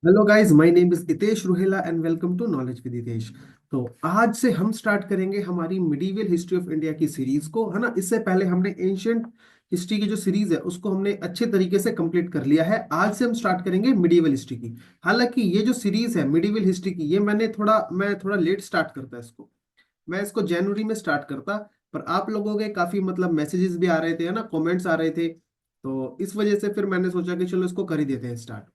Hello guys, my name is Hitesh Ruhela and welcome to knowledge with Hitesh. तो आज से हम स्टार्ट करेंगे हमारी मिडीवियल हिस्ट्री ऑफ इंडिया की सीरीज को, है ना। इससे पहले हमने एंशियंट हिस्ट्री की जो सीरीज है उसको हमने अच्छे तरीके से कंप्लीट कर लिया है। आज से हम स्टार्ट करेंगे मिडीवियल हिस्ट्री की। हालांकि ये जो सीरीज है मिडीवियल हिस्ट्री की, ये मैं थोड़ा लेट स्टार्ट करता इसको। मैं इसको जनवरी में स्टार्ट करता, पर आप लोगों के काफी मतलब मैसेजेस भी आ रहे थे, है ना, कमेंट्स आ रहे थे। तो इस वजह से फिर मैंने सोचा कि चलो इसको कर ही देते हैं स्टार्ट।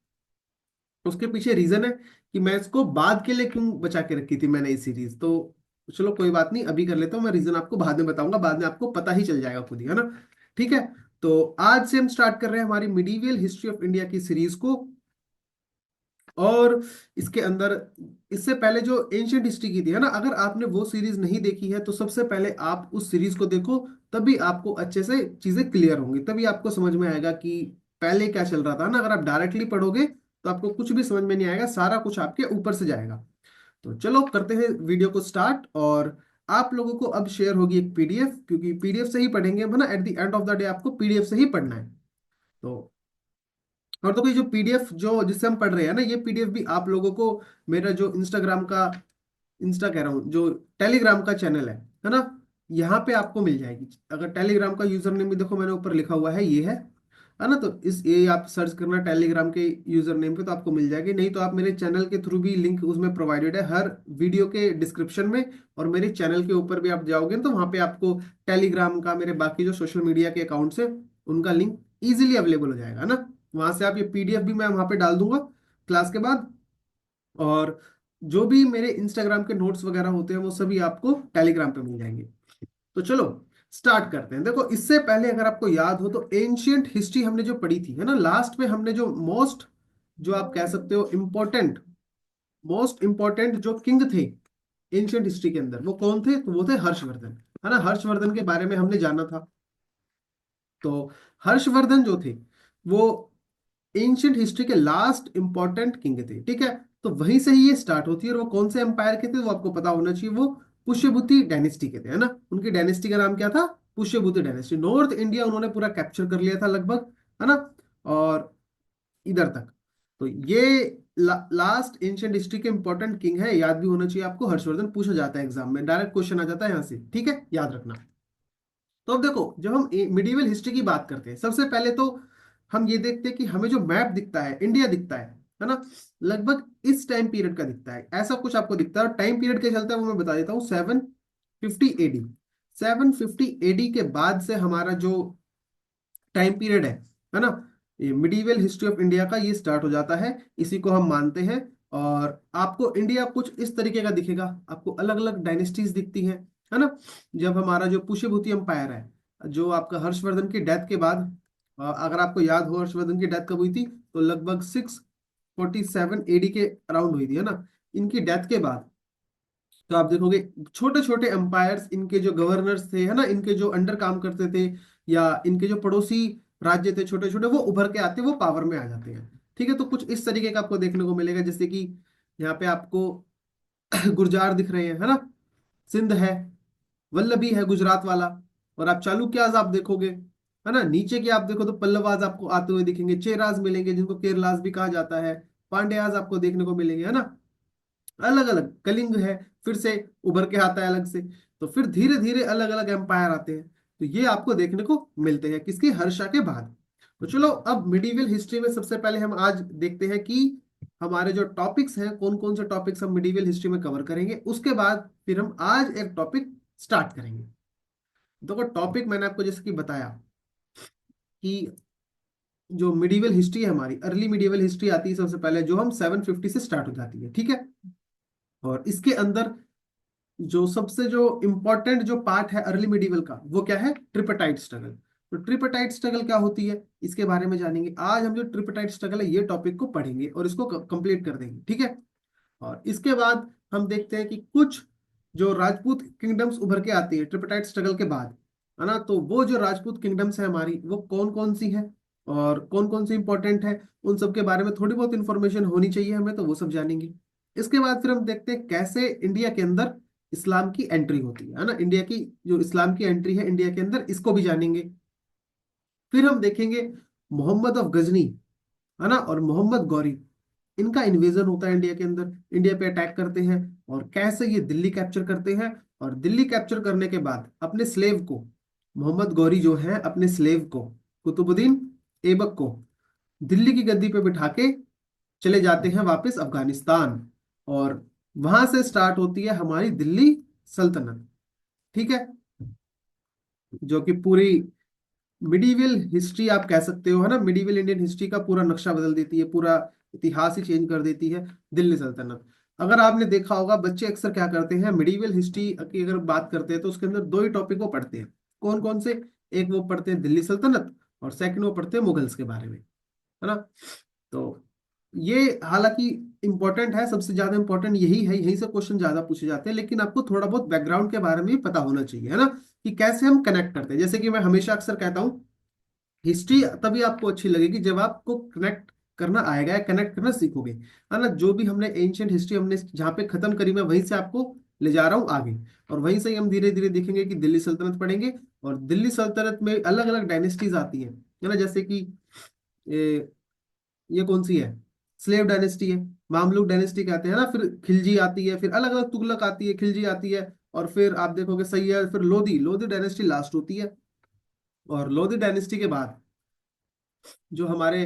उसके पीछे रीजन है कि मैं इसको बाद के लिए क्यों बचा के रखी थी मैंने ये सीरीज। तो चलो कोई बात नहीं, अभी कर लेता हूँ। मैं रीजन आपको बाद में बताऊंगा, बाद में आपको पता ही चल जाएगा खुद ही, है ना। ठीक है। तो आज से हम स्टार्ट कर रहे हैं हमारी मिडीवियल हिस्ट्री ऑफ इंडिया की सीरीज को। और इसके अंदर इससे पहले जो एंशियंट हिस्ट्री की थी, है ना, अगर आपने वो सीरीज नहीं देखी है तो सबसे पहले आप उस सीरीज को देखो। तभी आपको अच्छे से चीजें क्लियर होंगी, तभी आपको समझ में आएगा कि पहले क्या चल रहा था ना। अगर आप डायरेक्टली पढ़ोगे तो आपको कुछ भी समझ में नहीं आएगा, सारा कुछ आपके ऊपर से जाएगा। तो चलो करते हैं वीडियो को स्टार्ट। और आप लोगों को अब शेयर होगी एक पीडीएफ, क्योंकि पीडीएफ से ही पढ़ेंगे हम, है ना। At the end of the day आपको पीडीएफ से ही पढ़ना है। तो और तो कोई जो पीडीएफ जो जिससे हम पढ़ रहे हैं ना, ये पीडीएफ भी आप लोगों को मेरा जो इंस्टाग्राम का, इंस्टा कह रहा हूँ, जो टेलीग्राम का चैनल है ना, यहाँ पे आपको मिल जाएगी। अगर टेलीग्राम का यूजर नेम भी देखो मैंने ऊपर लिखा हुआ है, ये है ना। तो इस ये आप सर्च करना टेलीग्राम के यूजर नेम पे तो आपको मिल जाएगी। नहीं तो आप मेरे चैनल के थ्रू भी, लिंक उसमें प्रोवाइडेड है हर वीडियो के डिस्क्रिप्शन में। और मेरे चैनल के ऊपर भी आप जाओगे तो वहां पे आपको टेलीग्राम का, मेरे बाकी जो सोशल मीडिया के अकाउंट्स है, उनका लिंक इजीली अवेलेबल हो जाएगा ना। वहां से आप ये पीडीएफ भी मैं वहां पे डाल दूंगा क्लास के बाद। और जो भी मेरे इंस्टाग्राम के नोट्स वगैरह होते हैं वो सभी आपको टेलीग्राम पे मिल जाएंगे। तो चलो स्टार्ट करते हैं। देखो, इससे पहले अगर आपको याद हो तो एंशियंट हिस्ट्री हमने जो पढ़ी थी, है ना, लास्ट में हमने जो मोस्ट, जो आप कह सकते हो इम्पोर्टेंट, मोस्ट इम्पोर्टेंट जो किंग थे एंशियंट हिस्ट्री के अंदर, वो कौन थे? तो वो थे हर्षवर्धन, है ना। हर्षवर्धन के बारे में हमने जाना था। तो हर्षवर्धन जो थे वो एंशियंट हिस्ट्री के लास्ट इंपॉर्टेंट किंग थे, ठीक है। तो वहीं से ही ये स्टार्ट होती है। और वो कौन से एम्पायर के थे वो आपको पता होना चाहिए। वो पुष्यभूति डायनेस्टी के थे, है ना। उनकी डायनेस्टी का नाम क्या था? पुष्यभूति डायनेस्टी। नॉर्थ इंडिया उन्होंने पूरा कैप्चर कर लिया था लगभग, है ना। और इधर तक। तो ये लास्ट एंशियंट हिस्ट्री के इंपॉर्टेंट किंग है, याद भी होना चाहिए आपको। हर्षवर्धन पूछा जाता है एग्जाम में, डायरेक्ट क्वेश्चन आ जाता है यहाँ से, ठीक है, याद रखना। तो अब देखो, जब हम मिडिवल हिस्ट्री की बात करते हैं, सबसे पहले तो हम ये देखते हैं कि हमें जो मैप दिखता है, इंडिया दिखता है ना, लगभग इस टाइम पीरियड का दिखता है। ऐसा कुछ आपको दिखता है। और टाइम पीरियड क्या चलता है वो मैं बता देता हूँ। 750 एडी, 750 एडी के बाद से हमारा जो टाइम पीरियड है ना, ये मिडिवल हिस्ट्री ऑफ इंडिया का ये स्टार्ट हो जाता है। इसी को हम मानते हैं। और आपको इंडिया कुछ इस तरीके का दिखेगा, आपको अलग अलग डायनेस्टीज दिखती हैं, है ना। जब हमारा जो पुष्यभूति एम्पायर है, जो आपका हर्षवर्धन की डेथ के बाद, अगर आपको याद हो हर्षवर्धन की डेथ कब हुई थी, तो लगभग 647 एडी के अराउंड हुई थी, है ना, इनकी डेथ के बाद। तो आप देखोगे छोटे छोटे एम्पायर्स, इनके जो गवर्नर्स थे, है ना, इनके जो अंडर काम करते थे, या इनके जो पड़ोसी राज्य थे छोटे छोटे, वो उभर के आते, वो पावर में आ जाते हैं। ठीक है। तो कुछ इस तरीके का आपको देखने को मिलेगा, जैसे कि यहाँ पे आपको गुर्जार दिख रहे हैं, है ना, सिंध है, वल्लभी है गुजरात वाला। और आप चालुक्याज आप देखोगे, है ना, नीचे की आप देखो तो पल्लवाज आपको आते हुए दिखेंगे, चेराज मिलेंगे जिनको केरलाज भी कहा जाता है, पांड्याज आपको देखने को मिलेंगे, है ना। अलग अलग कलिंग है, फिर से उभर के आता है अलग से। तो फिर धीरे धीरे अलग अलग एम्पायर आते हैं। तो ये आपको देखने को मिलते हैं किसकी? हर्षा के बाद। तो चलो अब मिडिवल हिस्ट्री में सबसे पहले हम आज देखते हैं कि हमारे जो टॉपिक्स हैं, कौन कौन से टॉपिक्स हम मिडिवल हिस्ट्री में कवर करेंगे। उसके बाद फिर हम आज एक टॉपिक स्टार्ट करेंगे। देखो, टॉपिक मैंने आपको जैसे कि बताया कि जो मिडिवल हिस्ट्री है हमारी, अर्ली मिडिवल हिस्ट्री आती है सबसे पहले, जो हम 750 से स्टार्ट हो जाती है, ठीक है। और इसके अंदर जो सबसे जो इंपॉर्टेंट जो पार्ट है अर्ली मिडिवल का, वो क्या है? ट्रिपटाइट स्ट्रगल। तो ट्रिपटाइट स्ट्रगल क्या होती है, इसके बारे में जानेंगे आज हम। जो ट्रिपटाइट स्ट्रगल है, ये टॉपिक को पढ़ेंगे और इसको कंप्लीट कर देंगे, ठीक है। और इसके बाद हम देखते हैं कि कुछ जो राजपूत किंगडम्स उभर के आती है ट्रिपटाइट स्ट्रगल के बाद, है ना। तो वो जो राजपूत किंगडम्स है हमारी, वो कौन कौन सी है और कौन कौन सी इंपॉर्टेंट है, उन सब के बारे में थोड़ी बहुत इंफॉर्मेशन होनी चाहिए हमें, तो वो सब जानेंगे। इसके बाद फिर हम देखते हैं कैसे इंडिया के अंदर इस्लाम की एंट्री होती है ना। इंडिया की जो इस्लाम की एंट्री है इंडिया के अंदर, इसको भी जानेंगे। फिर हम देखेंगे मोहम्मद ऑफ गजनी, है ना, और मोहम्मद गौरी। इनका इन्वेजन होता है इंडिया के अंदर, इंडिया पे अटैक करते हैं और कैसे ये दिल्ली कैप्चर करते हैं। और दिल्ली कैप्चर करने के बाद अपने स्लेव को, मोहम्मद गौरी जो है अपने स्लेव को, कुतुबुद्दीन ऐबक को दिल्ली की गद्दी पे बिठा के चले जाते हैं वापस अफगानिस्तान। और वहां से स्टार्ट होती है हमारी दिल्ली सल्तनत। ठीक है, जो कि पूरी मिडिवल हिस्ट्री आप कह सकते हो, है ना, मिडिवल इंडियन हिस्ट्री का पूरा नक्शा बदल देती है, पूरा इतिहास ही चेंज कर देती है दिल्ली सल्तनत। अगर आपने देखा होगा, बच्चे अक्सर क्या करते हैं, मिडिवल हिस्ट्री की अगर बात करते हैं तो उसके अंदर दो ही टॉपिक को पढ़ते हैं। कौन कौन से? एक वो पढ़ते हैं दिल्ली सल्तनत, और सेकंड वो पढ़ते हैं मुगल्स के बारे में, है ना। तो ये हालांकि इंपॉर्टेंट है, सबसे ज्यादा इंपॉर्टेंट यही है, यही से क्वेश्चन ज्यादा पूछे जाते हैं, लेकिन आपको थोड़ा बहुत बैकग्राउंड के बारे में भी पता होना चाहिए, है ना, कि कैसे हम कनेक्ट करते हैं। जैसे कि मैं हमेशा अक्सर कहता हूँ, हिस्ट्री तभी आपको अच्छी लगेगी जब आपको कनेक्ट करना आएगा, या कनेक्ट करना सीखोगे, है ना। जो भी हमने एंशियंट हिस्ट्री हमने जहाँ पे खत्म करी, मैं वहीं से आपको ले जा रहा हूँ आगे। और वहीं से ही हम धीरे धीरे देखेंगे कि दिल्ली सल्तनत पढ़ेंगे, और दिल्ली सल्तनत में अलग अलग डायनेस्टीज आती हैं, है ना। जैसे कि ये कौन सी है, स्लेव डायनेस्टी है, मामलुक डायनेस्टी कहते हैं ना, फिर खिलजी आती है, फिर अलग अलग तुगलक आती है, खिलजी आती है, और फिर आप देखोगे सैयद, फिर लोधी, लोधी डायनेस्टी लास्ट होती है। और लोधी डायनेस्टी के बाद जो हमारे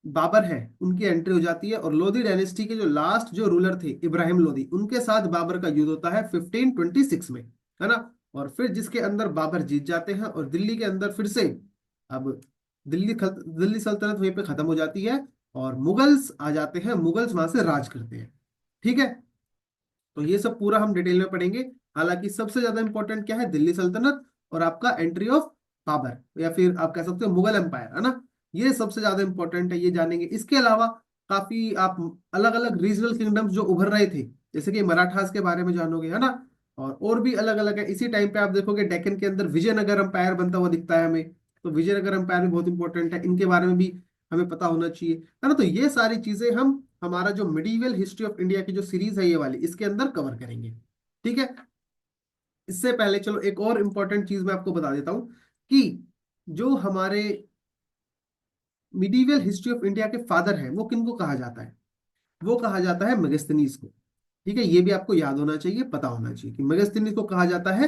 बाबर है उनकी एंट्री हो जाती है, और लोधी डायनेस्टी के जो लास्ट जो रूलर थे इब्राहिम लोधी, उनके साथ बाबर का युद्ध होता है 1526 में, है ना। और फिर जिसके अंदर बाबर जीत जाते हैं, और दिल्ली के अंदर फिर से अब दिल्ली सल्तनत वहीं पे खत्म हो जाती है, और मुगल्स आ जाते हैं, मुगल्स वहां से राज करते हैं। ठीक है, तो ये सब पूरा हम डिटेल में पढ़ेंगे। हालांकि सबसे ज्यादा इंपॉर्टेंट क्या है, दिल्ली सल्तनत और आपका एंट्री ऑफ बाबर, या फिर आप कह सकते हो मुगल एम्पायर, है ना। ये सबसे ज्यादा इंपॉर्टेंट है, ये जानेंगे। इसके अलावा काफी आप अलग अलग रीजनल किंगडम्स जो उभर रहे थे, जैसे कि मराठास के बारे में जानोगे, है ना। और भी अलग अलग है। इसी टाइम पे आप देखोगे डेक्कन के अंदर विजयनगर एम्पायर बनता हुआ दिखता है हमें, तो विजयनगर एम्पायर भी बहुत इंपॉर्टेंट है, इनके बारे में भी हमें पता होना चाहिए, है ना। तो ये सारी चीजें हम हमारा जो मिडिवल हिस्ट्री ऑफ इंडिया की जो सीरीज है ये वाली, इसके अंदर कवर करेंगे। ठीक है, इससे पहले चलो एक और इंपॉर्टेंट चीज मैं आपको बता देता हूं, कि जो हमारे मिडिवल हिस्ट्री ऑफ इंडिया के फादर हैं वो किनको कहा जाता है, वो कहा जाता है मेगास्थनीज को। ठीक है, ये भी आपको याद होना चाहिए, पता होना चाहिए कि मेगास्थनीज को कहा जाता है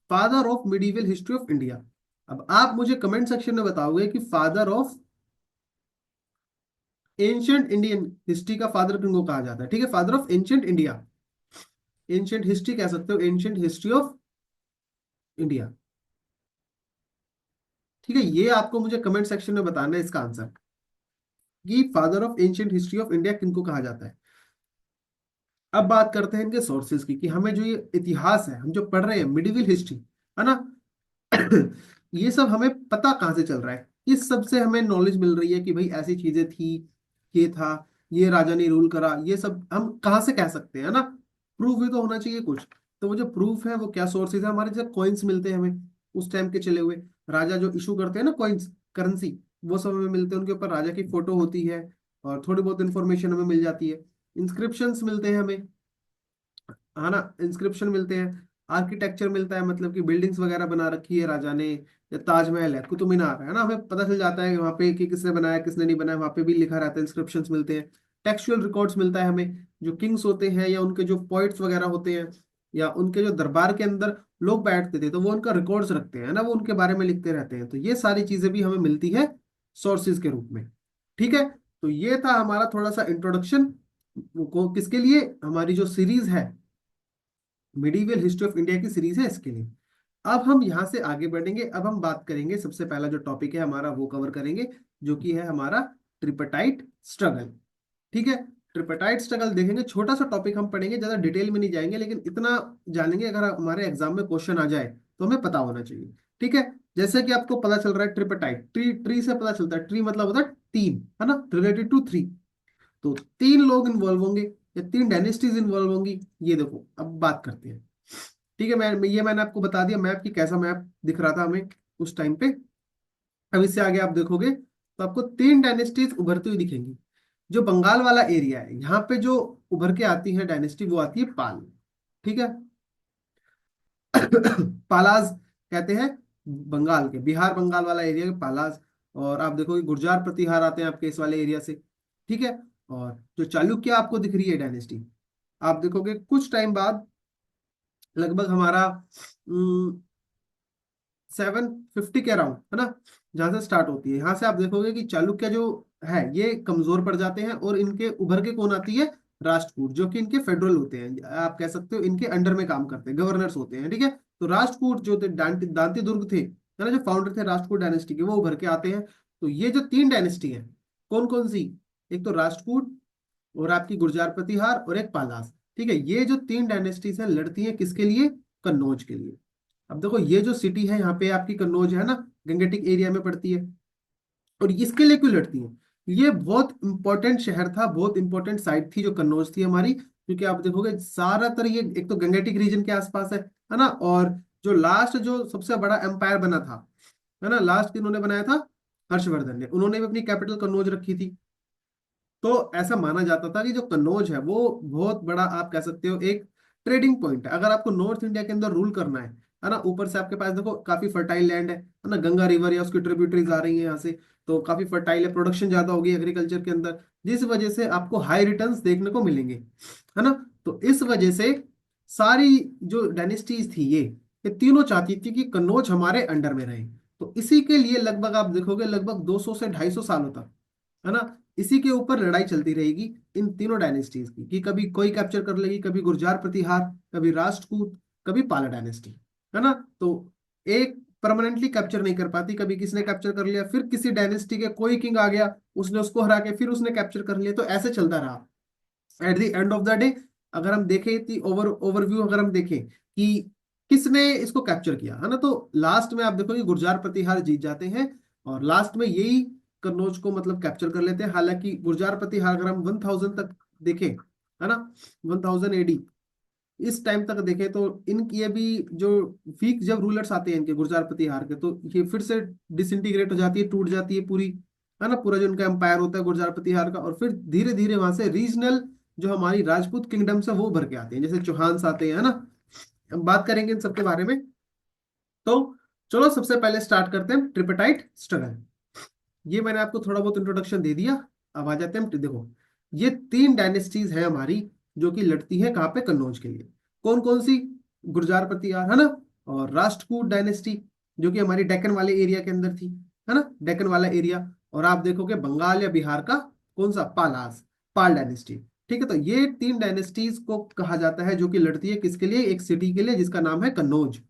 father of medieval history of India. अब आप मुझे कमेंट सेक्शन में बताओगे कि father of ancient Indian history का फादर किनको कहा जाता है। ठीक है, father of ancient India, ancient history कह सकते हो, एंशियंट हिस्ट्री ऑफ इंडिया। ठीक है, ये आपको मुझे कमेंट सेक्शन में बताना है इसका आंसर, कि father of ancient history of India किनको कहा जाता है। अब बात करते हैं इनके सोर्सेज की, कि हमें जो ये इतिहास है हम जो पढ़ रहे हैं मिडिवल हिस्ट्री, है ना, ये सब हमें पता कहाँ से चल रहा है, इस सब से हमें नॉलेज मिल रही है कि भाई ऐसी चीजें थी, ये था, ये राजा ने रूल करा, ये सब हम कहाँ से कह सकते हैं, है ना। प्रूफ भी तो होना चाहिए कुछ। तो वो जो प्रूफ है वो क्या सोर्सेज है हमारे, जैसे कॉइन्स मिलते हैं हमें उस टाइम के चले हुए, राजा जो इशू करते हैं ना कॉइन्स, करेंसी, वो सब हमें मिलते हैं, उनके ऊपर राजा की फोटो होती है, और थोड़ी बहुत इंफॉर्मेशन हमें मिल जाती है। इंस्क्रिप्शंस मिलते हैं हमें, है ना, इंस्क्रिप्शन मिलते हैं, आर्किटेक्चर मिलता है, मतलब कि बिल्डिंग्स वगैरह बना रखी है राजा ने, या ताजमहल है, कुतुब मीनार है ना, हमें पता चल जाता है कि वहाँ पे कि किसने बनाया किसने नहीं बनाया, वहाँ पे भी लिखा रहता है, इंस्क्रिप्शंस मिलते हैं। टेक्सचुअल रिकॉर्ड्स मिलता है हमें, जो किंग्स होते हैं या उनके जो पोइट्स वगैरह होते हैं, या उनके जो दरबार के अंदर लोग बैठते थे तो वो उनका रिकॉर्ड्स रखते हैं ना, वो उनके बारे में लिखते रहते हैं। तो ये सारी चीजें भी हमें मिलती है सोर्सेज के रूप में। ठीक है, तो ये था हमारा थोड़ा सा इंट्रोडक्शन, को किसके लिए, हमारी जो सीरीज है मिडिवल हिस्ट्री ऑफ इंडिया की सीरीज है इसके लिए। अब हम यहाँ से आगे बढ़ेंगे, अब हम बात करेंगे, सबसे पहला जो टॉपिक है हमारा वो कवर करेंगे, जो कि है हमारा ट्रिपटाइट स्ट्रगल। ठीक है, ट्रिपटाइट स्ट्रगल देखेंगे, छोटा सा टॉपिक हम पढ़ेंगे, ज्यादा डिटेल में नहीं जाएंगे, लेकिन इतना जानेंगे अगर हमारे एग्जाम में क्वेश्चन आ जाए तो हमें पता होना चाहिए। ठीक है, जैसे कि आपको पता चल रहा है ट्रिपटाइट, ट्री ट्री से पता चलता है, ट्री मतलब होता है तीन, है ना, रिलेटेड टू थ्री। तो तीन लोग इन्वॉल्व होंगे, या तीन डायनेस्टीज इन्वॉल्व होंगी, ये देखो अब बात करते हैं। ठीक है, मैंने आपको बता दिया मैप की, कैसा मैप दिख रहा था हमें उस टाइम पे। अब इससे आगे आप देखोगे तो आपको तीन डायनेस्टीज उभरती हुई दिखेंगी। जो बंगाल वाला एरिया है यहाँ पे जो उभर के आती है डायनेस्टी, वो आती है पाल। ठीक है, पालाज कहते हैं बंगाल के, बिहार बंगाल वाला एरिया के पालाज। और आप देखोगे गुर्जार प्रतिहार आते हैं आपके इस वाले एरिया से। ठीक है, और जो चालुक्य आपको दिख रही है डायनेस्टी, आप देखोगे कुछ टाइम बाद, लगभग हमारा 750 के अराउंड, है ना, जहां से स्टार्ट होती है, यहाँ से आप देखोगे कि चालुक्य जो है ये कमजोर पड़ जाते हैं, और इनके उभर के कौन आती है, राष्ट्रकूट, जो कि इनके फेडरल होते हैं, आप कह सकते हो इनके अंडर में काम करते हैं, गवर्नर्स होते हैं, ठीक है। तो राष्ट्रकूट जो थे, दांती दुर्ग थे, है ना, जो फाउंडर थे राष्ट्रकूट डायनेस्टी के, वो उभर के आते हैं। तो ये जो तीन डायनेस्टी है, कौन कौन सी, एक तो राष्ट्रकूट, और आपकी गुर्जर प्रतिहार, और एक पालास, ठीक है। ये जो तीन डायनेस्टीज हैं लड़ती हैं किसके लिए, कन्नौज के लिए। अब देखो ये जो सिटी है यहाँ पे आपकी कन्नौज है ना, गंगेटिक एरिया में पड़ती है, और इसके लिए क्यों लड़ती है, ये बहुत इंपॉर्टेंट शहर था, बहुत इंपॉर्टेंट साइट थी जो कन्नौज थी हमारी, क्योंकि आप देखोगे ज्यादातर ये एक तो गंगेटिक रीजन के आसपास है ना, और जो लास्ट जो सबसे बड़ा एम्पायर बना था, है ना, लास्ट इन्होंने बनाया था हर्षवर्धन ने, उन्होंने भी अपनी कैपिटल कन्नौज रखी थी। तो ऐसा माना जाता था कि जो कन्नौज है वो बहुत बड़ा, आप कह सकते हो एक ट्रेडिंग पॉइंट है, अगर आपको नॉर्थ इंडिया के अंदर रूल करना है ना। ऊपर से आपके पास देखो काफी फर्टाइल लैंड है ना, गंगा रिवर या उसकी ट्रिब्यूटरीज आ रही है यहाँ से, तो काफी फर्टाइल है, प्रोडक्शन ज्यादा होगी एग्रीकल्चर के अंदर, जिस वजह से आपको हाई रिटर्न्स देखने को मिलेंगे, है ना। तो इस वजह से सारी जो डायनेस्टीज थी ये तीनों चाहती थी कि कन्नौज हमारे अंडर में रहे। तो इसी के लिए लगभग आप देखोगे लगभग 200 से 250 सालों तक, है ना, इसी के ऊपर लड़ाई चलती रहेगी इन तीनों डायनेस्टीज की, कि कभी कोई कैप्चर कर लेगी, कभी गुर्जार प्रतिहार, कभी राष्ट्रकूट, कभी पाला डायनेस्टी, है ना। तो एक परमानेंटली कैप्चर नहीं कर पाती, कभी किसने कैप्चर कर लिया, फिर किसी डायनेस्टी के कोई किंग आ गया, उसने उसको हरा के फिर उसने कैप्चर कर लिया, तो ऐसे चलता रहा। At the end of the day अगर हम देखें कि ओवरव्यू अगर हम देखें कि किसने इसको कैप्चर किया, है ना, तो लास्ट में आप देखोगे गुर्जार प्रतिहार जीत जाते हैं, और लास्ट में यही कन्नौज को मतलब कैप्चर कर लेते हैं। हालांकि गुर्जार प्रतिहार अगर हम 1000 तक देखें, है ना, 1000 एडी, इस टाइम तक देखें, तो इनकी ये भी जो वीक जब रूलर्स आते हैं इनके गुर्जार प्रतिहार के, तो ये फिर से डिसइंटीग्रेट हो जाती है, टूट जाती है पूरी, है ना, पूरा जो इनका एम्पायर होता है गुर्जार प्रतिहार का, और फिर धीरे धीरे वहां से रीजनल जो हमारी राजपूत किंगडम्स है वो भर के आते हैं, जैसे चौहान्स आते हैं, है ना। अब बात करेंगे इन सबके बारे में। तो चलो सबसे पहले स्टार्ट करते हैं ट्रिपटाइट स्ट्रगल। ये मैंने आपको थोड़ा बहुत इंट्रोडक्शन दे दिया। अब आ जाते हैं, देखो ये तीन डायनेस्टीज है हमारी जो कि लड़ती है कहाँ पे, कन्नौज के लिए। कौन कौन सी, गुर्जार प्रतिहार, है ना, और राष्ट्रकूट डायनेस्टी जो कि हमारी डेक्कन वाले एरिया के अंदर थी, है ना, डेक्कन वाला एरिया, और आप देखोगे बंगाल या बिहार का कौन सा, पालास, पाल डायनेस्टी, ठीक है। तो ये तीन डायनेस्टीज को कहा जाता है जो कि लड़ती है किसके लिए, एक सिटी के लिए जिसका नाम है कन्नौज,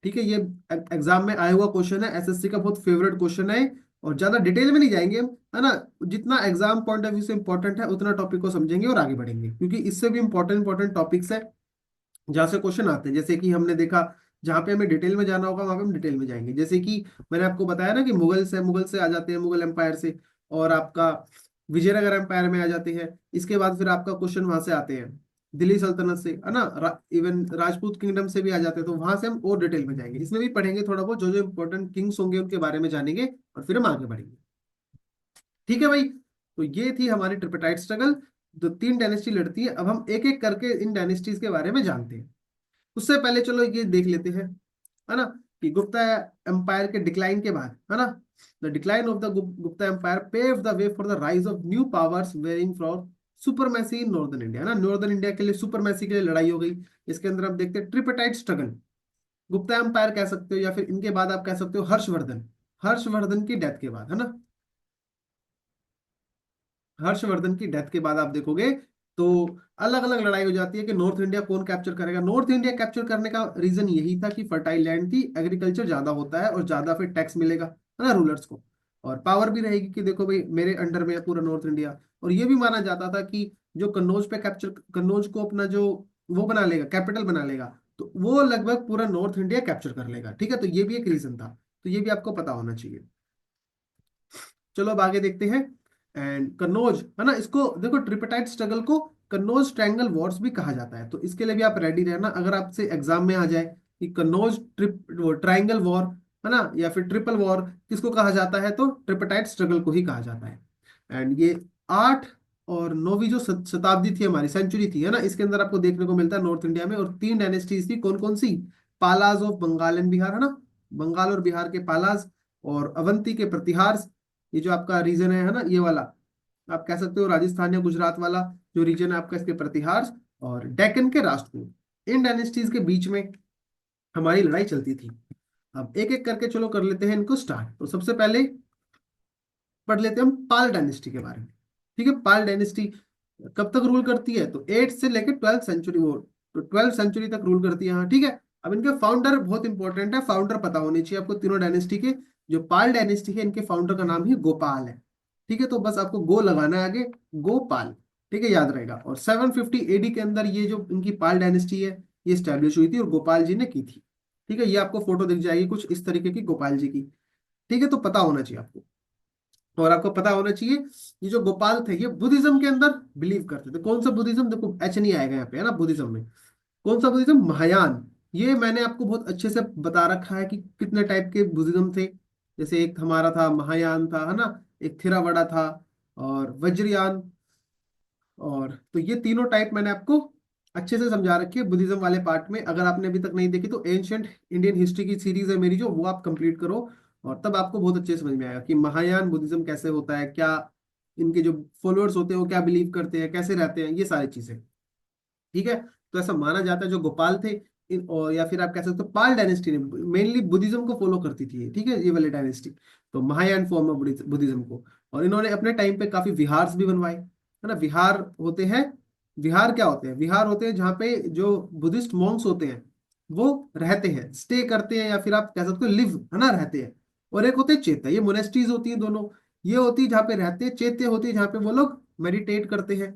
ठीक है। ये एग्जाम में आया हुआ क्वेश्चन है, एसएससी का बहुत फेवरेट क्वेश्चन है, और ज्यादा डिटेल में नहीं जाएंगे हम, है ना, जितना एग्जाम पॉइंट ऑफ व्यू से इंपॉर्टेंट है उतना टॉपिक को समझेंगे और आगे बढ़ेंगे, क्योंकि इससे भी इंपॉर्टेंट इंपॉर्टेंट टॉपिक्स है जहाँ से क्वेश्चन आते हैं, जैसे कि हमने देखा जहाँ पे हमें डिटेल में जाना होगा वहां पे हम डिटेल में जाएंगे, जैसे कि मैंने आपको बताया ना कि मुगल से आ जाते हैं, मुगल एम्पायर से, और आपका विजयनगर एम्पायर में आ जाते हैं, इसके बाद फिर आपका क्वेश्चन वहां से आते हैं दिल्ली सल्तनत से, है ना, इवन राजपूत किंगडम से भी आ जाते हैं, तो वहां से हम और डिटेल में जाएंगे, इसमें भी पढ़ेंगे थोड़ा बहुत, जो जो इंपॉर्टेंट किंग्स होंगे उनके बारे में जानेंगे, और फिर हम आगे बढ़ेंगे, ठीक है भाई। तो ये थी हमारी ट्रिपटाइट स्ट्रगल, जो तीन डायनेस्टी लड़ती है। अब हम एक एक करके इन डायनेस्टीज के बारे में जानते हैं। उससे पहले चलो ये देख लेते हैं, है ना, कि गुप्ता एम्पायर के डिक्लाइन के बाद, है ना, the decline of the Gupta empire pave the way for the rise of new powers varying from supremacy in northern India, है ना, नॉर्दर्न इंडिया के लिए सुपरमेसी के लिए लड़ाई हो गई। इसके अंदर आप देखते हैं ट्रिपटाइट स्ट्रगल, गुप्ता एम्पायर कह सकते हो, या फिर इनके बाद आप कह सकते हो हर्षवर्धन, हर्षवर्धन की डेथ के बाद, है ना, हर्षवर्धन की डेथ के बाद आप देखोगे तो अलग अलग लड़ाई हो जाती है कि नॉर्थ इंडिया कौन कैप्चर करेगा। नॉर्थ इंडिया कैप्चर करने का रीजन यही था कि फर्टाइल लैंड थी, एग्रीकल्चर ज्यादा होता है और ज्यादा फिर टैक्स मिलेगा, है ना, रूलर्स को, और पावर भी रहेगी कि देखो भाई मेरे अंडर में है पूरा नॉर्थ इंडिया। और ये भी माना जाता था कि जो कन्नौज पे कैप्चर, कन्नौज को अपना जो वो बना लेगा, कैपिटल बना लेगा, तो वो लगभग पूरा नॉर्थ इंडिया कैप्चर कर लेगा, ठीक है। तो ये भी एक रीजन था, तो ये भी आपको पता होना चाहिए। चलो अब आगे देखते हैं। एंड कन्नौज, है ना, इसको देखो ट्रिपटाइट स्ट्रगल को कन्नौज ट्रायंगल वॉर्स भी कहा जाता है, तो इसके लिए भी आप रेडी रहना, अगर आपसे एग्जाम में आ जाए कि कन्नौज ट्रायंगल वॉर, है ना, या फिर ट्रिपल वॉर किसको कहा जाता है, तो ट्रिपटाइट स्ट्रगल को ही कहा जाता है। एंड ये 8 और 9वीं जो शताब्दी थी हमारी, सेंचुरी थी, है ना, इसके अंदर आपको देखने को मिलता है नॉर्थ इंडिया में, और तीन डायनेस्टीज थी, कौन कौन सी, पालाज ऑफ बंगाल एंड बिहार, है ना, बंगाल और बिहार के पालाज, और अवंती के प्रतिहार, ये जो आपका रीजन है ना, ये वाला, आप कह सकते हो राजस्थान या गुजरात वाला जो रीजन है आपका, इसके प्रतिहार और डेक्कन के राष्ट्रकूट, इन डायनेस्टीज के बीच में हमारी लड़ाई चलती थी। अब एक एक करके चलो कर लेते हैं इनको स्टार्ट। तो सबसे पहले पढ़ लेते हैं हम पाल डायनेस्टी के बारे में। ठीक है, पाल डायनेस्टी कब तक रूल करती है? तो 8 से लेकर 12th सेंचुरी, वो तो 12th सेंचुरी तक रूल करती है। हाँ ठीक है। अब इनके फाउंडर बहुत इंपॉर्टेंट है, फाउंडर पता होने चाहिए आपको तीनों डायनेस्टी के। जो पाल डायनेस्टी है इनके फाउंडर का नाम ही गोपाल है। ठीक है, तो बस आपको गो लगाना है आगे, गोपाल। ठीक है, याद रहेगा। और 750 एडी के अंदर ये जो इनकी पाल डायनेस्टी है ये स्टैब्लिश हुई थी और गोपाल जी ने की थी। ठीक है, ये आपको फोटो दिख जाएगी कुछ इस तरीके की गोपाल जी की। ठीक है, तो पता होना चाहिए आपको। और आपको पता होना चाहिए ये जो गोपाल थे ये बुद्धिज्म के अंदर बिलीव करते थे। कौन सा बुद्धिज्म? देखो एच नहीं आएगा यहाँ पे, है ना, बुद्धिज्म में। कौन सा बुद्धिज्म? महायान। ये मैंने आपको बहुत अच्छे से बता रखा है कि कितने टाइप के बुद्धिज्म थे। जैसे एक हमारा था महायान था, है ना, एक थिरावड़ा था, और वज्रयान। और तो ये तीनों टाइप मैंने आपको अच्छे से समझा रखी है बुद्धिज्म वाले पार्ट में। अगर आपने अभी तक नहीं देखी तो एंशियंट इंडियन हिस्ट्री की सीरीज है मेरी जो, वो आप कंप्लीट करो, और तब आपको बहुत अच्छे से समझ में आएगा कि महायान बुद्धिज्म कैसे होता है, क्या इनके जो फॉलोअर्स होते हैं वो क्या बिलीव करते हैं, कैसे रहते हैं, ये सारी चीजें। ठीक है, तो ऐसा माना जाता है जो गोपाल थे और या फिर आप कह सकते हो पाल डायनेस्टी ने मेनली बुद्धिज्म को फॉलो करती थी। ठीक है, ये वाली डायनेस्टी तो महायान फॉर्म ऑफ बुद्धिज्म को। और इन्होंने अपने टाइम पे काफी विहार भी बनवाए, है ना। विहार होते हैं, विहार क्या होते हैं? विहार होते हैं जहाँ पे जो बुद्धिस्ट मॉन्क्स होते हैं वो रहते हैं, स्टे करते हैं, या फिर आप कह सकते हो लिव, है ना, रहते हैं। और एक होते हैं चैत्य, ये मोनेस्ट्रीज होती हैं दोनों। ये होती है जहाँ पे रहते हैं, चैत्य होती है जहाँ पे वो लोग मेडिटेट करते हैं।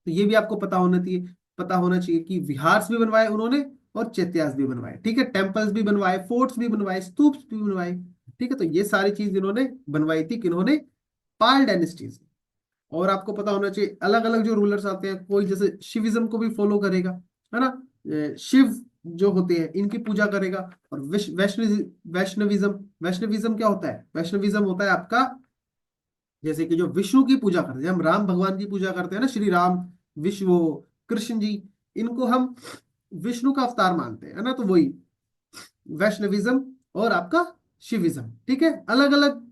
तो ये भी आपको पता होना चाहिए कि विहार्स भी बनवाए उन्होंने और चैत्यास भी बनवाए। ठीक है, टेम्पल्स भी बनवाए, फोर्ट्स भी बनवाए, स्तूप्स भी बनवाए। ठीक है, तो ये सारी चीज इन्होंने बनवाई थी किन्होंने? पाल डायनेस्टीज। और आपको पता होना चाहिए अलग अलग जो रूलर्स आते हैं, कोई जैसे शिविज्म को भी फॉलो करेगा, है ना। शिव जो होते हैं इनकी पूजा करेगा। और वैष्णविज्म, वैष्णविज्म क्या होता है? वैष्णविज्म होता है आपका जैसे कि जो विष्णु की पूजा करते हैं, हम राम भगवान की पूजा करते हैं ना, श्री राम, विष्णु, कृष्ण जी, इनको हम विष्णु का अवतार मानते हैं, है ना। तो वही वैष्णविज्म और आपका शिविज्म। ठीक है, अलग अलग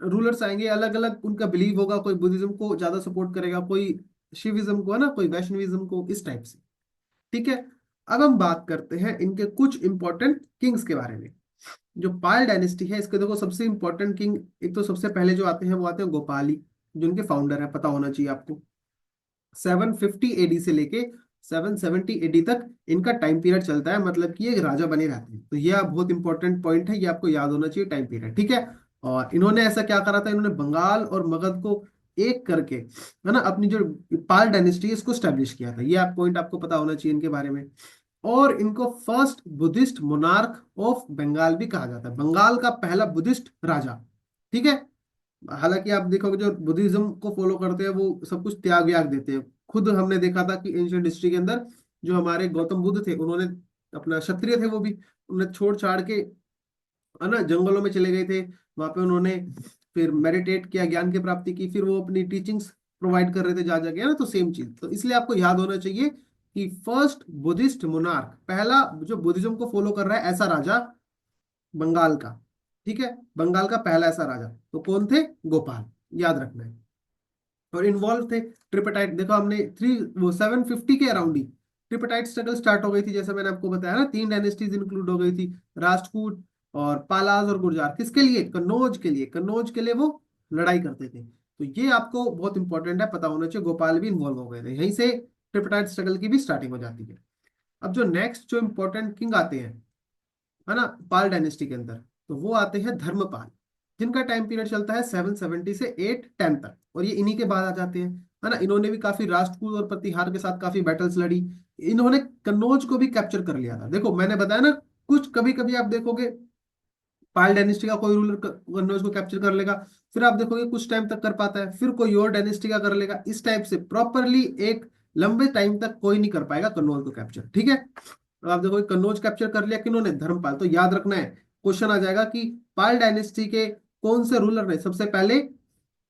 रूलर्स आएंगे, अलग अलग उनका बिलीव होगा, कोई बुद्धिज्म को ज्यादा सपोर्ट करेगा, कोई शिविज्म को, है ना, कोई वैष्णविज्म को, इस टाइप से। ठीक है, अब हम बात करते हैं इनके कुछ इंपॉर्टेंट किंग्स के बारे में। जो पाल डायनेस्टी है इसके देखो सबसे इंपॉर्टेंट किंग, एक तो सबसे पहले जो आते हैं वो आते हैं गोपाली, जो उनके फाउंडर है, पता होना चाहिए आपको। 750 एडी से लेके 770 एडी तक इनका टाइम पीरियड चलता है, मतलब कि ये राजा बने रहते हैं। तो ये आप बहुत इंपॉर्टेंट पॉइंट है, ये आपको याद होना चाहिए टाइम पीरियड। ठीक है, और इन्होंने ऐसा क्या करा था, इन्होंने बंगाल और मगध को एक करके, है ना, अपनी जो पाल डायनेस्टी है इसको स्टैब्लिश किया था। ये आप पॉइंट आपको पता होना चाहिए इनके बारे में। और इनको first Buddhist monarch of Bengal भी कहा जाता है, बंगाल का पहला बुद्धिस्ट राजा। ठीक है, हालांकि आप देखोगे जो बुद्धिज्म को फॉलो करते हैं वो सब कुछ त्याग व्याग देते हैं। खुद हमने देखा था कि एंशियंट हिस्ट्री के अंदर जो हमारे गौतम बुद्ध थे उन्होंने अपना, क्षत्रिय थे वो भी, उन्होंने छोड़ छाड़ के, है ना, जंगलों में चले गए थे। वहां पे उन्होंने फिर मेडिटेट किया, ज्ञान की प्राप्ति की, फिर वो अपनी टीचिंग्स प्रोवाइड कर रहे थे जा जाके, है ना। तो सेम चीज, तो इसलिए आपको याद होना चाहिए कि फर्स्ट बुद्धिस्ट मोनार्क, पहला जो बुद्धिज्म को फॉलो कर रहा है ऐसा राजा बंगाल का। ठीक है, बंगाल का पहला ऐसा राजा तो कौन थे? गोपाल, याद रखना है। और इन्वॉल्व थे ट्रिपटाइट, देखो हमने थ्री वो 750 के अराउंड ही ट्रिपटाइट स्ट्रगल स्टार्ट हो गई थी, जैसे मैंने आपको बताया ना, तीन डायनेस्टीज इंक्लूड हो गई थी, राजपूत और पालाज और गुर्जार। किसके लिए? कन्नौज के लिए, कन्नौज के लिए वो लड़ाई करते थे। तो ये आपको बहुत इंपॉर्टेंट है, पता होना चाहिए। गोपाल भी इन्वॉल्व हो गए थे, यहीं से ट्रिपटाइट स्ट्रगल की भी स्टार्टिंग हो जाती है। अब जो नेक्स्ट जो इंपॉर्टेंट किंग आते हैं, है ना, पाल डायनेस्टी के अंदर, तो वो आते हैं धर्मपाल, जिनका टाइम पीरियड चलता है 770 से 810 तक, और ये इन्हीं के बाद आ जाते हैं, है ना। इन्होंने भी काफी राजपूत और प्रतिहार के साथ काफी बैटल्स लड़ी। इन्होंने कन्नौज को भी कैप्चर कर लिया था। देखो मैंने बताया ना, कुछ कभी कभी आप देखोगे पाल डायनेस्टी का कोई रूलर कन्नौज को कैप्चर कर लेगा, फिर आप देखोगे कुछ टाइम तक कर पाता है, फिर कोई और डायनेस्टी का कर लेगा, इस टाइप से प्रॉपरली एक लंबे टाइम तक कोई नहीं कर पाएगा कन्नौज को कैप्चर। ठीक है, तो आप देखोगे कन्नौज कैप्चर कर लिया किन्होंने? धर्मपाल। तो याद रखना है, क्वेश्चन आ जाएगा कि पाल डायनेस्टी के कौन से रूलर ने सबसे पहले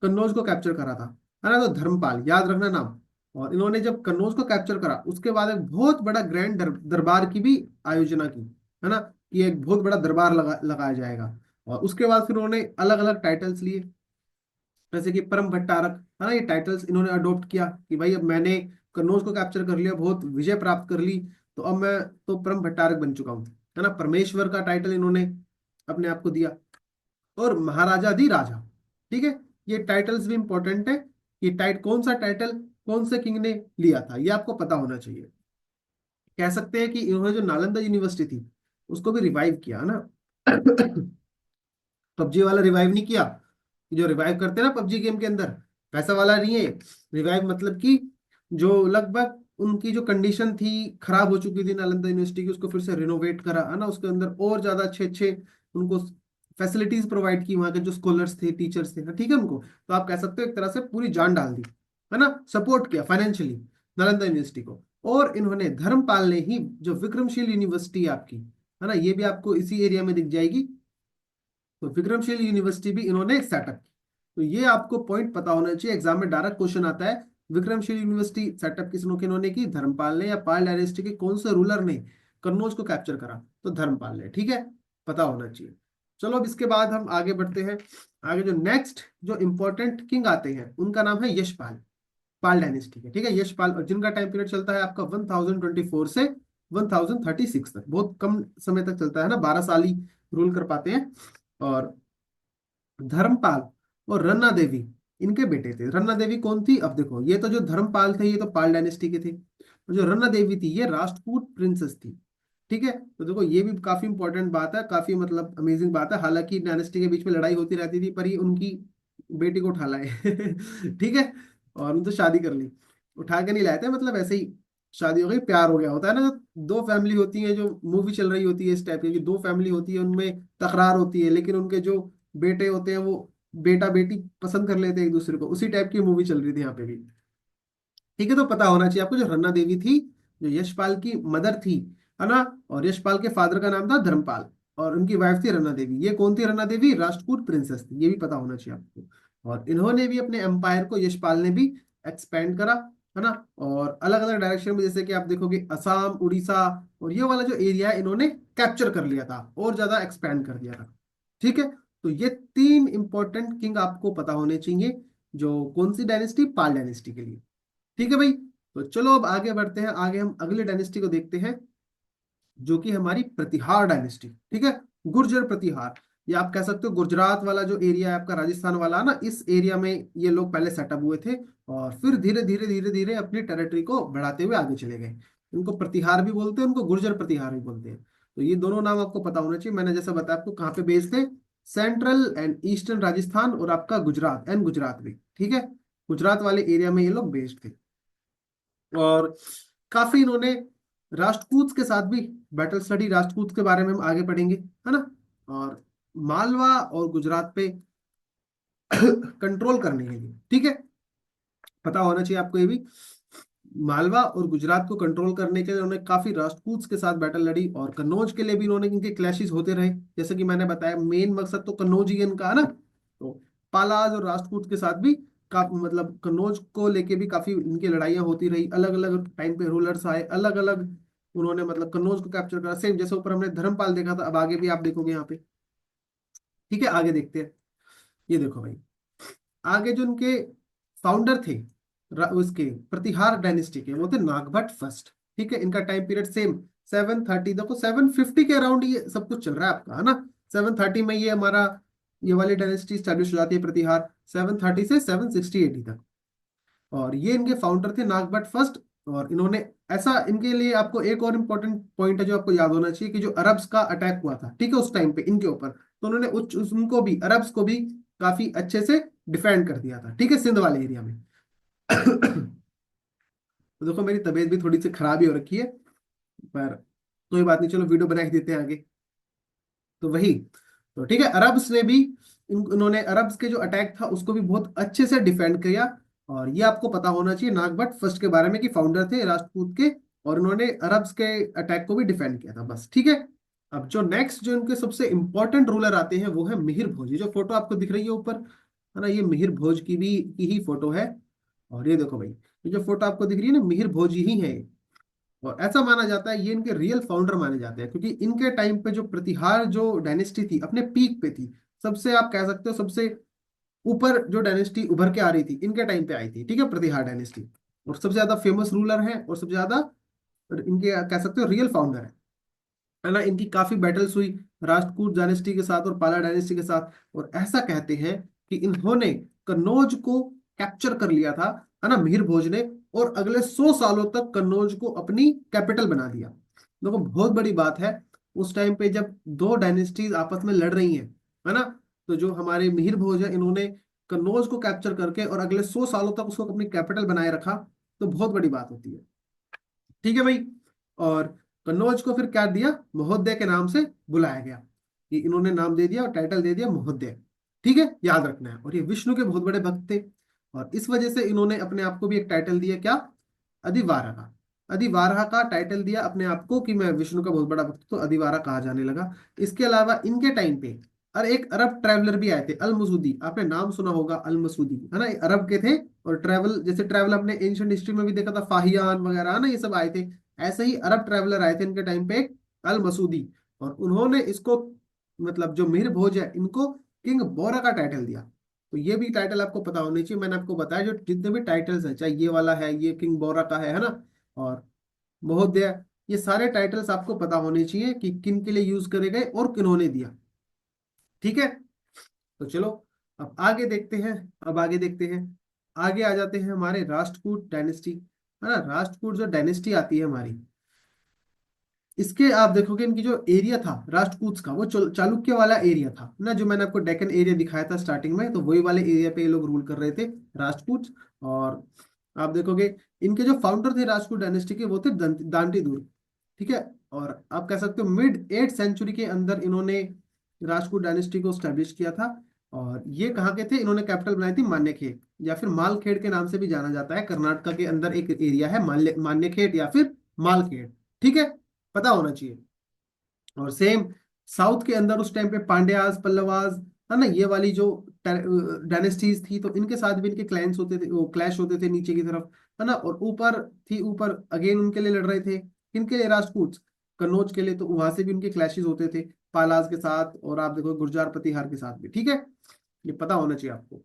कन्नौज को कैप्चर करा था, है ना। तो धर्मपाल, याद रखना नाम। और इन्होंने जब कन्नौज को कैप्चर करा उसके बाद एक बहुत बड़ा ग्रैंड दरबार की भी आयोजना की, है ना, कि एक बहुत बड़ा दरबार लगाया जाएगा। और उसके बाद फिर उन्होंने अलग अलग टाइटल्स लिए, जैसे कि परम भट्टारक, है ना, ये टाइटल्स इन्होंने अडॉप्ट किया कि भाई अब मैंने कन्नौज को कैप्चर कर लिया, बहुत विजय प्राप्त कर ली, तो अब मैं तो परम भट्टारक बन चुका हूँ, है ना। परमेश्वर का टाइटल इन्होंने अपने आप को दिया। और महाराजा दी राजा, ठीक है, ये टाइटल्स भी इंपॉर्टेंट है। ये कौन सा टाइटल कौन से किंग ने लिया था, ये आपको पता होना चाहिए। कह सकते हैं कि इन्होंने जो नालंदा यूनिवर्सिटी थी उसको भी रिवाइव किया, है ना। पबजी वाला रिवाइव नहीं किया, जो रिवाइव करते हैं ना पबजी गेम के अंदर, वैसा वाला नहीं है। रिवाइव मतलब कि जो लगभग उनकी जो कंडीशन थी खराब हो चुकी थी नालंदा यूनिवर्सिटी की, उसको फिर से रिनोवेट करा, है ना, उसके अंदर और ज्यादा अच्छे अच्छे उनको फैसिलिटीज प्रोवाइड की, वहां के जो स्कॉलर्स थे, टीचर्स थे, ठीक है, उनको तो आप कह सकते हो एक तरह से पूरी जान डाल दी, है ना, सपोर्ट किया फाइनेंशियली नालंदा यूनिवर्सिटी को। और इन्होंने धर्मपाल ने ही जो विक्रमशील यूनिवर्सिटी है आपकी, है ना, ये भी आपको इसी एरिया में दिख जाएगी, तो विक्रमशील यूनिवर्सिटी भी इन्होंने सेटअप की। तो ये आपको पॉइंट पता होना चाहिए, एग्जाम में डायरेक्ट क्वेश्चन आता है, विक्रमशील यूनिवर्सिटी सेटअप किन्होंने की, धर्मपाल ने, या पाल डायनेस्टी के कौन से रूलर ने कन्नौज को कैप्चर करा, तो धर्मपाल ने, ठीक है, पता होना चाहिए। चलो अब इसके बाद हम आगे बढ़ते हैं। आगे जो नेक्स्ट जो इंपॉर्टेंट किंग आते हैं उनका नाम है यशपाल, पाल डायनेस्टी के, ठीक है, यशपाल, और जिनका टाइम पीरियड चलता है आपका 1024 से 1036 तक, बहुत कम समय तक चलता है ना, 12 साल ही रूल कर पाते हैं। और धर्मपाल और रन्ना देवी इनके बेटे थे। रन्ना देवी कौन थी, अब देखो, ये तो जो धर्मपाल थे ये तो पाल डायनेस्टी के थे, और जो रन्ना देवी थी ये राजपूत प्रिंसेस थी, ठीक है। तो देखो ये भी काफी इंपॉर्टेंट बात है, काफी मतलब अमेजिंग बात है, हालांकि डायनेस्टी के बीच में लड़ाई होती रहती थी, पर ये उनकी बेटी को उठा लाए ठीक है, और उन तो शादी कर ली, उठा के नहीं लाए थे, मतलब ऐसे ही शादी हो गई, प्यार हो गया, होता है ना, दो फैमिली होती है, जो मूवी चल रही होती है इस टाइप की, दो फैमिली होती है, उनमें तकरार होती है, लेकिन उनके जो बेटे होते हैं वो बेटा बेटी पसंद कर लेते हैं एक दूसरे को, उसी टाइप की मूवी चल रही थी यहाँ पे भी, ठीक है। तो पता होना चाहिए आपको, जो रन्ना देवी थी, जो यशपाल की मदर थी, है ना, और यशपाल के फादर का नाम था धर्मपाल, और उनकी वाइफ थी रन्ना देवी। ये कौन थी रन्ना देवी, राजपूत प्रिंसेस थी, ये भी पता होना चाहिए आपको। और इन्होंने भी अपने एम्पायर को, यशपाल ने भी एक्सपेंड करा, है ना, और अलग अलग डायरेक्शन में, जैसे कि आप देखोगे असम, उड़ीसा, और ये वाला जो एरिया है इन्होंने कैप्चर कर लिया था और ज्यादा एक्सपेंड कर दिया था, ठीक है। तो ये तीन इंपॉर्टेंट किंग आपको पता होने चाहिए, जो कौन सी डायनेस्टी, पाल डायनेस्टी के लिए, ठीक है भाई। तो चलो अब आगे बढ़ते हैं, आगे हम अगले डायनेस्टी को देखते हैं, जो कि हमारी प्रतिहार डायनेस्टी, ठीक है, गुर्जर प्रतिहार। ये आप कह सकते हो गुजरात वाला जो एरिया है आपका, राजस्थान वाला ना, इस एरिया में ये लोग पहले सेटअप हुए थे, और फिर धीरे धीरे धीरे धीरे अपनी टेरिटरी को बढ़ाते हुए आगे चले गए। इनको प्रतिहार भी बोलते हैं, उनको गुर्जर प्रतिहार भी बोलते हैं। तो ये दोनों नाम आपको पता होना चाहिए। मैंने जैसा बताया आपको कहाँ पे बेस्ड थे, सेंट्रल एंड ईस्टर्न राजस्थान, और आपका गुजरात एंड गुजरात भी, ठीक है, गुजरात वाले एरिया में ये लोग बेस्ड थे। और काफी इन्होंने राष्ट्रकूट के साथ भी बैटल स्टडी, राष्ट्रकूट के बारे में हम आगे पढ़ेंगे, है ना। और मालवा और गुजरात पे कंट्रोल करने के लिए, ठीक है, पता होना चाहिए आपको ये भी, मालवा और गुजरात को कंट्रोल करने के लिए उन्होंने काफी राष्ट्रकूट्स के साथ बैटल लड़ी, और कन्नौज के लिए भी इन्होंने, इनके क्लैशेस होते रहे, जैसे कि मैंने बताया मेन मकसद तो कन्नौज ही है इनका, है ना। तो पालाज और राष्ट्रकूट के साथ भी काफी, मतलब कन्नौज को लेके भी काफी इनकी लड़ाइयाँ होती रही, अलग अलग टाइम पे रूलर्स आए, अलग अलग उन्होंने मतलब कन्नौज को कैप्चर करा, सेम जैसे ऊपर हमने धर्मपाल देखा था, अब आगे भी आप देखोगे यहाँ पे, ठीक है, आगे देखते हैं। ये देखो भाई, आगे जो उनके फाउंडर थे उसके प्रतिहार डायनेस्टी के, वो थे नागभट्ट फर्स्ट, ठीक है। इनका टाइम पीरियड सेम 730, देखो 750 के अराउंड ये सब कुछ चल रहा है आपका, है ना। 730 में ये हमारा ये वाली डायनेस्टी स्टैब्लिश हो जाती है, प्रतिहार 730 से 760 एडी तक। और ये इनके फाउंडर थे नागभट्ट फर्स्ट। और इन्होंने ऐसा, इनके लिए आपको एक और इम्पोर्टेंट पॉइंट है जो आपको याद होना चाहिए, कि जो अरब्स का अटैक हुआ था, ठीक है, उस टाइम पे इनके ऊपर, तो उन्होंने उनको भी, अरब्स को भी काफी अच्छे से डिफेंड कर दिया था, ठीक है, सिंध वाले एरिया में। तो देखो मेरी तबीयत भी थोड़ी सी खराब ही हो रखी है, पर कोई बात नहीं, चलो वीडियो बना के देते हैं आगे। तो वही, तो ठीक है, अरब्स ने भी, इन्होंने अरब्स के जो अटैक था उसको भी बहुत अच्छे से डिफेंड किया। और ये आपको पता होना चाहिए नागभट्ट फर्स्ट के बारे में, कि फाउंडर थे राजपूत के, और उन्होंने अरब्स के अटैक को भी डिफेंड किया था, बस, ठीक है। अब जो नेक्स्ट जो इनके सबसे इंपॉर्टेंट रूलर आते हैं वो है मिहिर भोज। ये जो फोटो आपको दिख रही है ऊपर, है ना, ये मिहिर भोज की ही फोटो है। और ये देखो भाई, ये जो फोटो आपको दिख रही है ना, मिहिर भोज ही है। और ऐसा माना जाता है ये इनके रियल फाउंडर माने जाते हैं, क्योंकि इनके टाइम पे जो प्रतिहार जो डायनेस्टी थी अपने पीक पे थी, सबसे आप कह सकते हो सबसे ऊपर जो डायनेस्टी उभर के आ रही थी इनके टाइम पे आई थी, ठीक है, प्रतिहार डायनेस्टी। और सबसे ज्यादा फेमस रूलर है और सबसे ज्यादा इनके कह सकते हो रियल फाउंडर है ना। इनकी काफी बैटल्स हुई राष्ट्रकूट डायनेस्टी के साथ और पाला डायनेस्टी के साथ। और ऐसा कहते हैं कि इन्होंने कन्नौज को कैप्चर कर लिया था, है ना, मिहिर भोज ने। और अगले 100 सालों तक कन्नौज को अपनी कैपिटल बना दिया। देखो बहुत बड़ी बात है, उस टाइम पे जब दो डायनेस्टीज आपस में लड़ रही हैं, है ना, तो जो हमारे मिहिर भोज है इन्होंने कन्नौज को कैप्चर करके और अगले 100 सालों तक उसको अपनी कैपिटल बनाए रखा। तो बहुत बड़ी बात होती है, ठीक है भाई। और कन्नौज को फिर क्या दिया, महोदय के नाम से बुलाया गया, कि इन्होंने नाम दे दिया और टाइटल दे दिया महोदय। ठीक है, याद रखना है। और ये विष्णु के बहुत बड़े भक्त थे, और इस वजह से इन्होंने अपने आप को भी एक टाइटल दिया, क्या, अधिवारा का। अधिवारा का टाइटल दिया अपने आप को कि मैं विष्णु का बहुत बड़ा भक्त, तो अधिवारा कहा जाने लगा। इसके अलावा इनके टाइम पे और एक अरब ट्रैवलर भी आए थे, अल मसूदी, आपने नाम सुना होगा, अल मसूदी, है ना, ये अरब के थे। और ट्रैवल, जैसे ट्रैवल अपने एंशियंट हिस्ट्री में भी देखा था, फाहियान वगैरह, है ना, ये सब आए थे। ऐसे ही अरब ट्रैवलर आए थे इनके टाइम पे, एक अल मसूदी। और उन्होंने इसको, मतलब जो मिहिर भोज है, इनको किंग बोरा का टाइटल दिया। तो ये भी टाइटल आपको पता होनी चाहिए। मैंने आपको बताया जो जितने भी टाइटल्स हैं, चाहे ये वाला है, ये किंग बोरा का है ना, और महोदय, ये सारे टाइटल्स आपको पता होने चाहिए कि किन के लिए यूज करे गए और किन्होंने दिया। ठीक है, तो चलो अब आगे देखते हैं। अब आगे देखते हैं, आगे आ जाते हैं हमारे राष्ट्रकूट डायनेस्टी, है ना। राष्ट्रकूट जो डायनेस्टी आती है हमारी, इसके आप देखोगे इनकी जो एरिया था राष्ट्रकूट का, वो चालुक्य वाला एरिया था ना, जो मैंने आपको डेक्कन एरिया दिखाया था स्टार्टिंग में, तो वही वाले एरिया पे ये लोग रूल कर रहे थे, राष्ट्रकूट। और आप देखोगे इनके जो फाउंडर थे राष्ट्रकूट डायनेस्टी के, वो थे दांती दुर्ग। ठीक है, और आप कह सकते हो मिड 8th सेंचुरी के अंदर इन्होंने राजपूत डायनेस्टी को स्टैब्लिश किया था। और ये कहाँ के थे, इन्होंने कैपिटल बनाई थी मान्यखेड़, या फिर मालखेड़ के नाम से भी जाना जाता है। कर्नाटक के अंदर एक एरिया है मान्यखेड़ या फिर मालखेड़, ठीक है, पता होना चाहिए। और सेम साउथ के अंदर उस टाइम पे पांड्याज, पल्लवाज, है ना, ये वाली जो डायनेस्टीज थी, तो इनके साथ भी इनके क्लैंस होते थे, वो क्लैश होते थे नीचे की तरफ, है ना। और ऊपर थी, ऊपर अगेन उनके लिए लड़ रहे थे, किनके लिए, राजपूत, कन्नौज के लिए, तो वहां से भी उनके क्लैशेस होते थे पालाज के साथ, और आप देखो गुर्जर प्रतिहार के साथ भी, ठीक है, ये पता होना चाहिए आपको।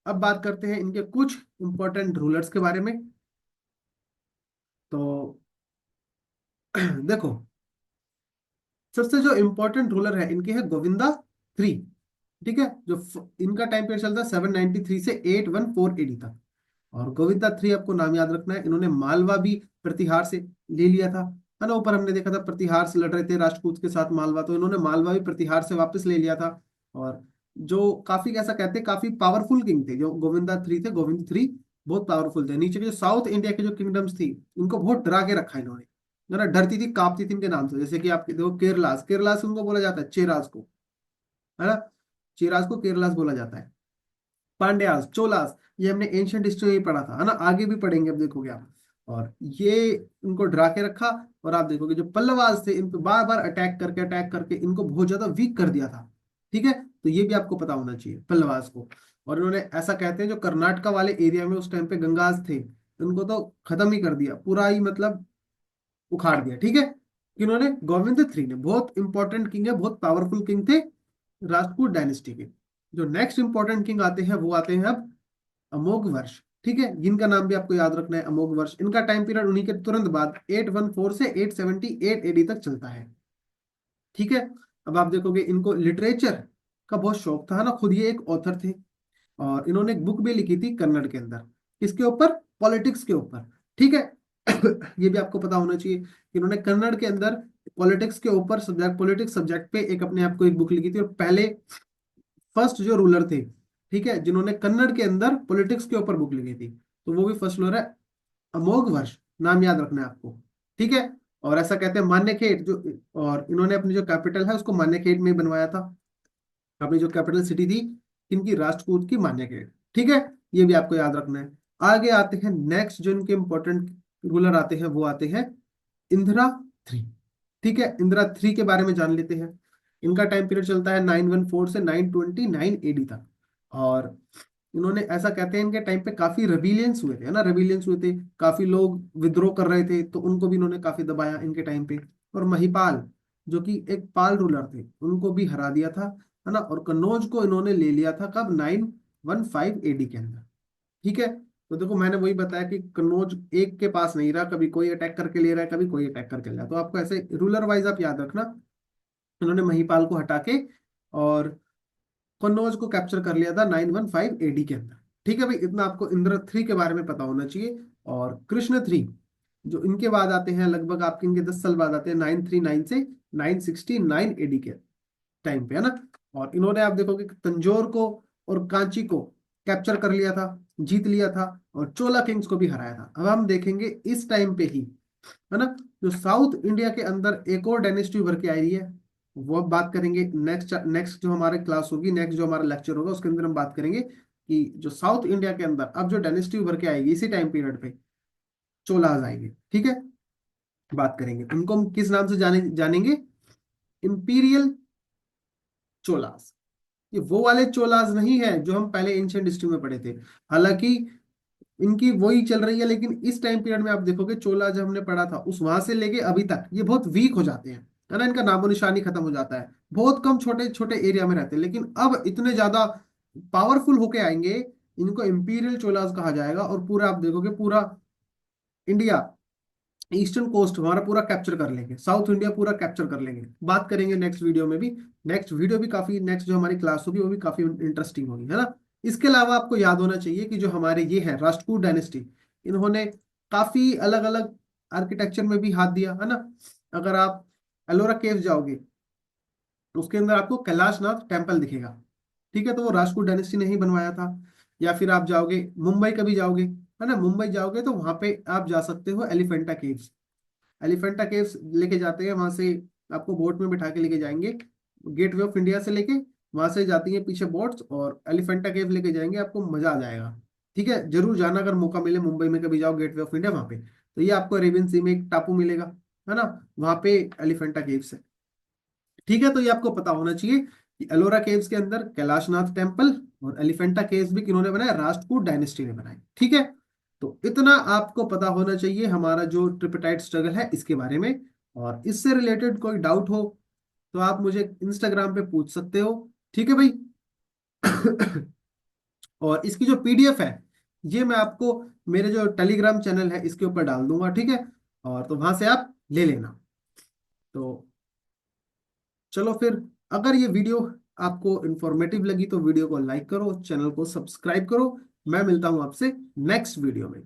अब बात करते हैं इनके कुछ इंपॉर्टेंट रूलर्स के बारे में। तो देखो, सबसे जो इंपॉर्टेंट रूलर है इनके है गोविंदा 3। ठीक है, जो इनका टाइम पीरियड चलता है 793 से 814 AD तक। और गोविंदा 3 आपको नाम याद रखना है, इन्होंने मालवा भी प्रतिहार से ले लिया था, है ना। ऊपर हमने देखा था प्रतिहार से लड़ रहे थे राजपूत के साथ मालवा, तो इन्होंने मालवा भी प्रतिहार से वापस ले लिया था। और जो काफी, कैसा कहते हैं, काफी पावरफुल किंग थे जो गोविंदा 3 थे। गोविंद 3 बहुत पावरफुल थे। नीचे के जो साउथ इंडिया के जो किंगडम्स थी, इनको बहुत डरा के रखा इन्होंने, है ना, डरती थी कांपती थी इनके नाम से। जैसे कि आप देखो केरलास, केरलास उनको बोला जाता है चेराज को, है ना, चेराज को केरलास बोला जाता है। पांड्यास, चोलास, ये हमने एंशियंट हिस्ट्री में पढ़ा था, है ना, आगे भी पढ़ेंगे, अब देखोगे आप। और ये इनको डरा के रखा। और आप देखोगे जो पल्लवास थे, इन पे बार बार अटैक करके इनको बहुत ज्यादा वीक कर दिया था। ठीक है, तो ये भी आपको पता होना चाहिए पल्लवास को। और इन्होंने, ऐसा कहते हैं, जो कर्नाटका वाले एरिया में उस टाइम पे गंगास थे, उनको तो खत्म ही कर दिया, पूरा ही मतलब उखाड़ दिया। ठीक है, इन्होंने गोविंद 3 ने, बहुत इंपॉर्टेंट किंग है, बहुत पावरफुल किंग थे राजपूत डायनेस्टी के। जो नेक्स्ट इंपॉर्टेंट किंग आते हैं वो आते हैं अब अमोघ वर्ष। ठीक है, जिनका नाम भी आपको याद रखना है, अमोघ वर्ष। इनका टाइम पीरियड उन्हीं के तुरंत बाद 814 से 878 AD तक चलता है। ठीक है, अब आप देखोगे इनको लिटरेचर का बहुत शौक था, है ना, खुद ये एक ऑथर थे। और इन्होंने एक बुक भी लिखी थी कन्नड़ के अंदर, किसके ऊपर, पॉलिटिक्स के ऊपर। ठीक है, ये भी आपको पता होना चाहिए कि इन्होंने कन्नड़ के अंदर पॉलिटिक्स के ऊपर सब्जेक्ट, पॉलिटिक्स सब्जेक्ट पे एक अपने आप को एक बुक लिखी थी। और पहले फर्स्ट जो रूलर थे, ठीक है, जिन्होंने कन्नड़ के अंदर पॉलिटिक्स के ऊपर बुक लिखी थी, तो वो भी फर्स्ट रूलर है, अमोघ वर्ष, नाम याद रखना है आपको। ठीक है, और ऐसा कहते हैं मान्यखेड़ जो, और इन्होंने अपनी जो कैपिटल है उसको मान्यखेड़ में बनवाया था। अपनी जो कैपिटल सिटी थी इनकी, राष्ट्रकूट की, मान्यखेड़। ठीक है, ये भी आपको याद रखना है। आगे आते हैं नेक्स्ट, जो इनके इंपॉर्टेंट रूलर आते हैं वो आते हैं इंदिरा 3। ठीक है, इंदिरा 3 के बारे में जान लेते हैं। इनका टाइम पीरियड चलता है 914 से 929 AD तक। और इन्होंने, ऐसा कहते हैं, इनके टाइम पे काफी रेबिलियंस हुए थे, है ना, रेबिलियंस हुए थे, काफी लोग विद्रोह कर रहे थे, तो उनको भी इन्होंने काफी दबाया इनके टाइम पे। और महिपाल, जो कि एक पाल रूलर थे, उनको भी हरा दिया था, है ना। और कन्नौज को इन्होंने ले लिया था कब, 915 एडी के अंदर। ठीक है, तो देखो मैंने वही बताया कि कन्नौज एक के पास नहीं रहा, कभी कोई अटैक करके ले रहा है, कभी कोई अटैक करके ले रहा है। तो आपको ऐसे रूलर वाइज आप याद रखना, उन्होंने महिपाल को हटा के और कन्नौज को कैप्चर कर लिया था 915 एडी के अंदर। ठीक है भाई, इतना आपको इंद्र थ्री के बारे में पता होना चाहिए। और कृष्ण थ्री जो इनके बाद आते हैं, लगभग आपके इनके 10 साल बाद आते हैं, 939 से 969 एडी के टाइम पे, है ना। और इन्होंने आप देखोगे कि तंजौर को और कांची को कैप्चर कर लिया था, जीत लिया था, और चोला किंग्स को भी हराया था। अब हम देखेंगे इस टाइम पे ही, है ना, जो साउथ इंडिया के अंदर एक और डायनेस्टी उभर के आई है, वो अब बात करेंगे नेक्स्ट नेक्स्ट जो हमारे क्लास होगी, नेक्स्ट जो हमारा लेक्चर होगा उसके अंदर हम बात करेंगे कि जो साउथ इंडिया के अंदर अब जो डायनेस्टी उभर के आएगी इसी टाइम पीरियड पे, चोलाज आएंगे। ठीक है, बात करेंगे उनको हम किस नाम से जानेंगे, इंपीरियल चोलास। ये वो वाले चोलास नहीं है जो हम पहले एंशियंट हिस्ट्री में पढ़े थे, हालांकि इनकी वही चल रही है, लेकिन इस टाइम पीरियड में आप देखोगे चोला जब हमने पढ़ा था उस वहां से लेके अभी तक ये बहुत वीक हो जाते हैं, है ना, इनका नामो निशानी खत्म हो जाता है, बहुत कम छोटे छोटे एरिया में रहते हैं। लेकिन अब इतने ज्यादा पावरफुल होके आएंगे, इनको इंपीरियल चोलास कहा जाएगा, और पूरा आप देखोगे पूरा इंडिया, ईस्टर्न कोस्ट हमारा पूरा कैप्चर कर लेंगे, साउथ इंडिया पूरा कैप्चर कर लेंगे। बात करेंगे नेक्स्ट वीडियो में भी, नेक्स्ट वीडियो भी काफी, नेक्स्ट जो हमारी क्लास होगी वो भी काफी इंटरेस्टिंग होगी, है ना। इसके अलावा आपको याद होना चाहिए कि जो हमारे ये है राष्ट्रकूट डायनेस्टी, इन्होंने काफी अलग अलग आर्किटेक्चर में भी हाथ दिया, है ना। अगर आप एलोरा केव जाओगे उसके अंदर आपको कैलाशनाथ टेम्पल दिखेगा। ठीक है, तो वो राजपूत डायनेस्टी ने ही बनवाया था। या फिर आप जाओगे मुंबई, कभी जाओगे, है ना, मुंबई जाओगे तो वहां पे आप जा सकते हो एलिफेंटा केव्स। एलिफेंटा केव्स लेके जाते हैं वहां से, आपको बोट में बिठा के लेके जाएंगे, गेटवे ऑफ इंडिया से लेके वहां से जाती है पीछे बोट्स, और एलिफेंटा केव लेके जाएंगे, आपको मजा आ जाएगा। ठीक है, जरूर जाना, अगर मौका मिले मुंबई में कभी जाओ गेटवे ऑफ इंडिया वहां पे, तो ये आपको अरेबियन सी में एक टापू मिलेगा, है ना, वहां पे एलिफेंटा केव्स है। ठीक है, तो ये आपको पता होना चाहिए कि एलोरा केव्स के अंदर कैलाशनाथ टेम्पल और एलिफेंटा केव्स भी किन्होंने बनाया, राष्ट्रकूट डायनेस्टी ने बनाए। ठीक है, तो इतना आपको पता होना चाहिए हमारा जो ट्रिपटाइट स्ट्रगल है इसके बारे में। और इससे रिलेटेड कोई डाउट हो तो आप मुझे इंस्टाग्राम पे पूछ सकते हो। ठीक है भाई। और इसकी जो पीडीएफ है ये मैं आपको मेरे जो टेलीग्राम चैनल है इसके ऊपर डाल दूंगा। ठीक है, और तो वहां से आप ले लेना। तो चलो फिर, अगर ये वीडियो आपको इंफॉर्मेटिव लगी तो वीडियो को लाइक करो, चैनल को सब्सक्राइब करो। मैं मिलता हूं आपसे नेक्स्ट वीडियो में।